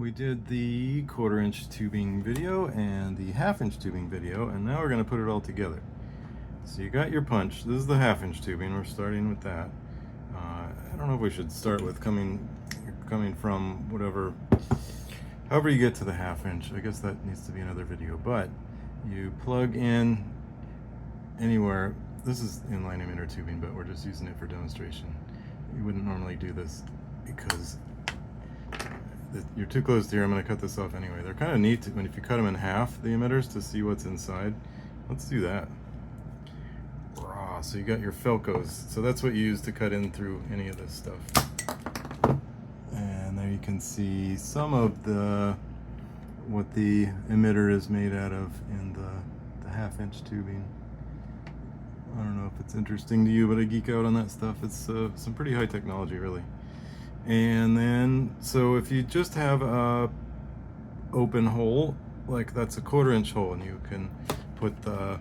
We did the 1/4 inch tubing video and the 1/2 inch tubing video, and now we're going to put it all together. So you got your punch. This is the 1/2 inch tubing. We're starting with that. I don't know if we should start with coming from whatever, however you get to the 1/2 inch. I guess that needs to be another video, but you plug in anywhere. This is inline emitter tubing, but we're just using it for demonstration. You wouldn't normally do this because you're too close to here. I'm going to cut this off anyway. They're kind of neat when if you cut them in half, the emitters, to see what's inside. Let's do that. So you got your Felcos. So that's what you use to cut in through any of this stuff. And there you can see some of what the emitter is made out of in the 1/2 inch tubing. I don't know if it's interesting to you, but I geek out on that stuff. It's some pretty high technology, really. And then, so if you just have a open hole, like that's a 1/4 inch hole, and you can put the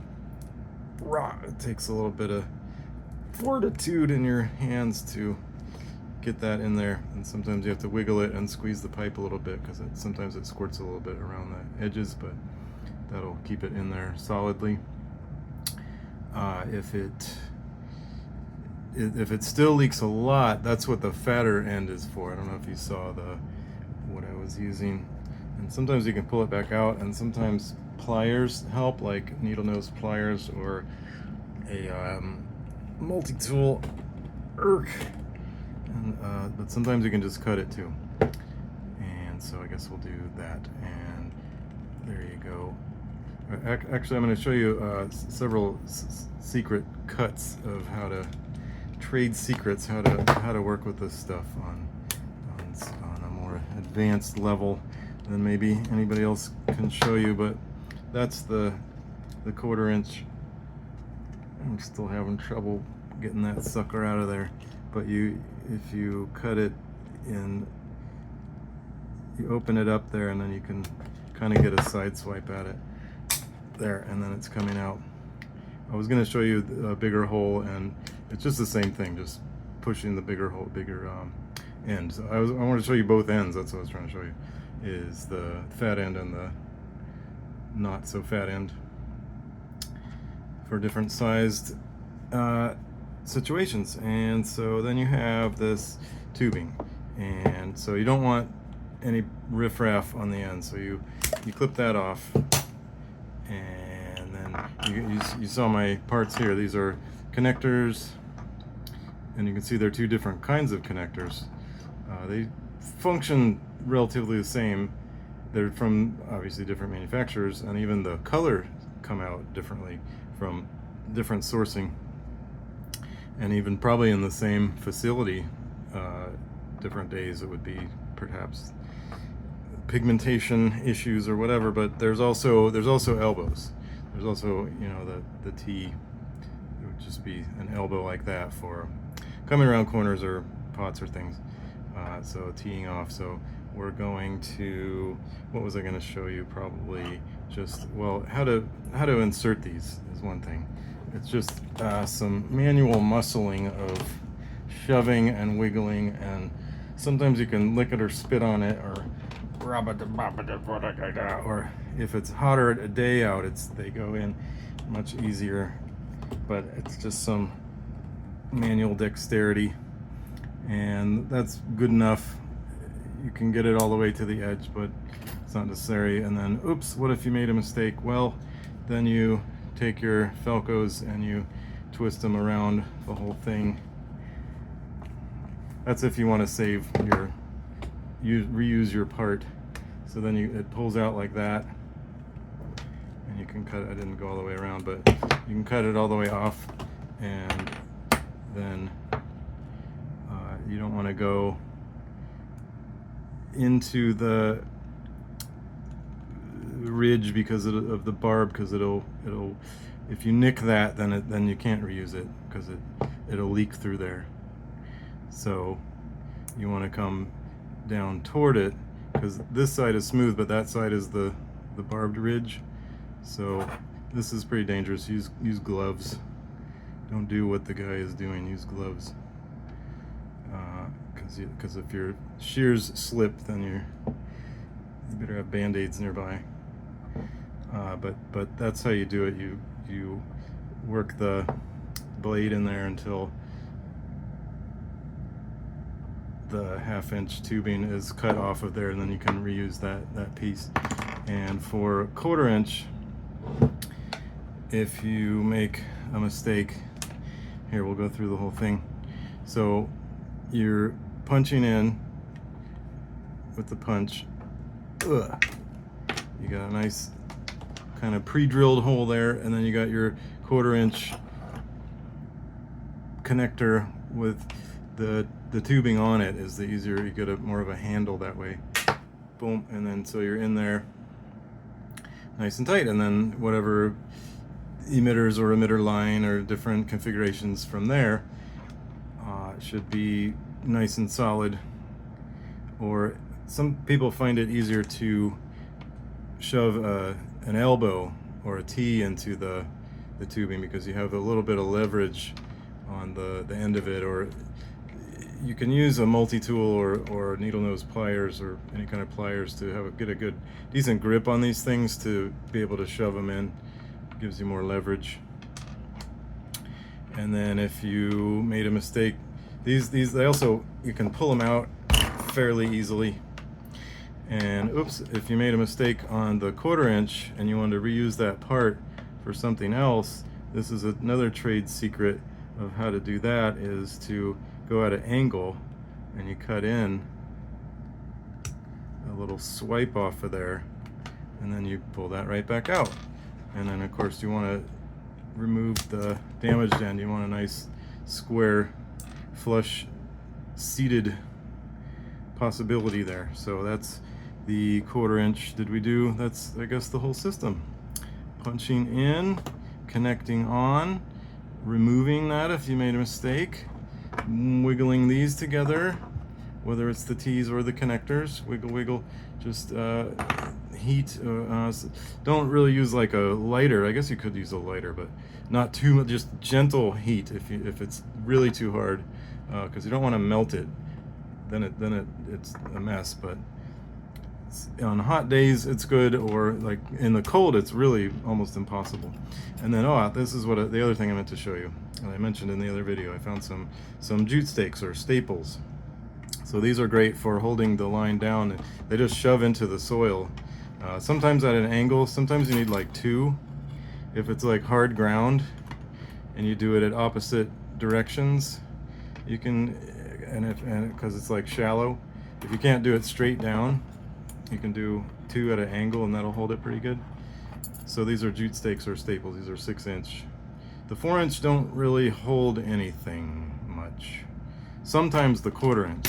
rock. It takes a little bit of fortitude in your hands to get that in there, and sometimes you have to wiggle it and squeeze the pipe a little bit because sometimes it squirts a little bit around the edges, but that'll keep it in there solidly. If it still leaks a lot, that's what the fatter end is for. I don't know if you saw what I was using. And sometimes you can pull it back out, and sometimes pliers help, like needle nose pliers or a multi-tool but sometimes you can just cut it too. And so I guess we'll do that, and there you go. Actually, I'm going to show you several secret cuts of how to trade secrets, how to work with this stuff on a more advanced level than maybe anybody else can show you. But that's the 1/4 inch. I'm still having trouble getting that sucker out of there. But if you cut it in, you open it up there, and then you can kind of get a side swipe at it there, and then it's coming out. I was going to show you a bigger hole, and it's just the same thing, just pushing the bigger hole, end. So I want to show you both ends. That's what I was trying to show you, is the fat end and the not so fat end for different sized situations. And so then you have this tubing, and so you don't want any riffraff on the end, so you clip that off. And then you saw my parts here. These are connectors, and you can see they're two different kinds of connectors. They function relatively the same. They're from obviously different manufacturers, and even the color come out differently from different sourcing, and even probably in the same facility, different days it would be perhaps pigmentation issues or whatever. But there's also elbows. There's also, the T, it would just be an elbow like that for coming around corners or pots or things. So teeing off. So we're going to, what was I going to show you? Probably just, well, how to insert these is one thing. It's just some manual muscling of shoving and wiggling, and sometimes you can lick it or spit on it, or if it's hotter a day out, they go in much easier. But it's just some manual dexterity, and that's good enough. You can get it all the way to the edge, but it's not necessary. And then, oops, what if you made a mistake? Well, then you take your Felcos and you twist them around the whole thing. That's if you want to save reuse your part. So then it pulls out like that, and you can cut it. I didn't go all the way around, but you can cut it all the way off. And then you don't want to go into the ridge because of the barb, because it'll if you nick that, then you can't reuse it, because it'll leak through there. So you want to come down toward it, because this side is smooth, but that side is the barbed ridge. So this is pretty dangerous. Use gloves. Don't do what the guy is doing. Use gloves, because if your shears slip, then You better have Band-Aids nearby. But that's how you do it. You work the blade in there until the 1/2-inch tubing is cut off of there, and then you can reuse that piece. And for 1/4 inch, if you make a mistake, here we'll go through the whole thing. So you're punching in with the punch. Ugh. You got a nice kind of pre-drilled hole there, and then you got your 1/4-inch connector with the tubing on it. Is the easier, you get more of a handle that way. Boom, and then so you're in there nice and tight, and then whatever emitters or emitter line or different configurations from there should be nice and solid. Or some people find it easier to shove an elbow or a T into the tubing, because you have a little bit of leverage on the end of it. Or you can use a multi-tool or needle nose pliers or any kind of pliers to get a good decent grip on these things, to be able to shove them in. Gives you more leverage. And then if you made a mistake, these they also, you can pull them out fairly easily. And oops, if you made a mistake on the 1/4-inch and you wanted to reuse that part for something else, this is another trade secret of how to do that, is to go at an angle and you cut in a little swipe off of there, and then you pull that right back out. And then of course you want to remove the damaged end. You want a nice square flush seated possibility there. So that's the 1/4-inch. Did we do, that's I guess the whole system. Punching in, connecting on, removing that if you made a mistake, wiggling these together, whether it's the T's or the connectors, wiggle, just heat. Don't really use like a lighter. I guess you could use a lighter, but not too much, just gentle heat if it's really too hard, because you don't want to melt it. Then it's a mess. But on hot days it's good, or like in the cold it's really almost impossible. And then this is what the other thing I meant to show you, and I mentioned in the other video, I found some jute stakes or staples. So these are great for holding the line down. They just shove into the soil, sometimes at an angle. Sometimes you need like two if it's like hard ground and you do it at opposite directions. You can, and because it's like shallow, if you can't do it straight down, you can do two at an angle and that'll hold it pretty good. So these are jute stakes or staples. These are 6-inch. The 4-inch don't really hold anything much. Sometimes the 1/4-inch,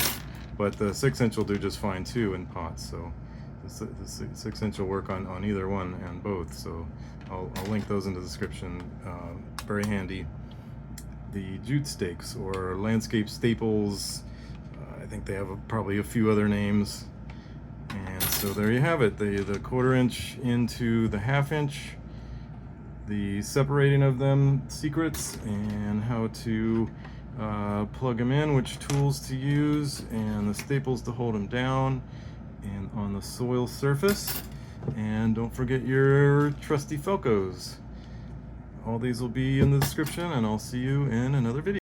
but the 6-inch will do just fine too in pots. So the 6-inch will work on either one and both. So I'll link those in the description. Very handy. The jute stakes or landscape staples, I think they have probably a few other names. And so there you have it, the 1/4-inch into the 1/2-inch, the separating of them secrets, and how to plug them in, which tools to use, and the staples to hold them down and on the soil surface. And don't forget your trusty Felcos. All these will be in the description, and I'll see you in another video.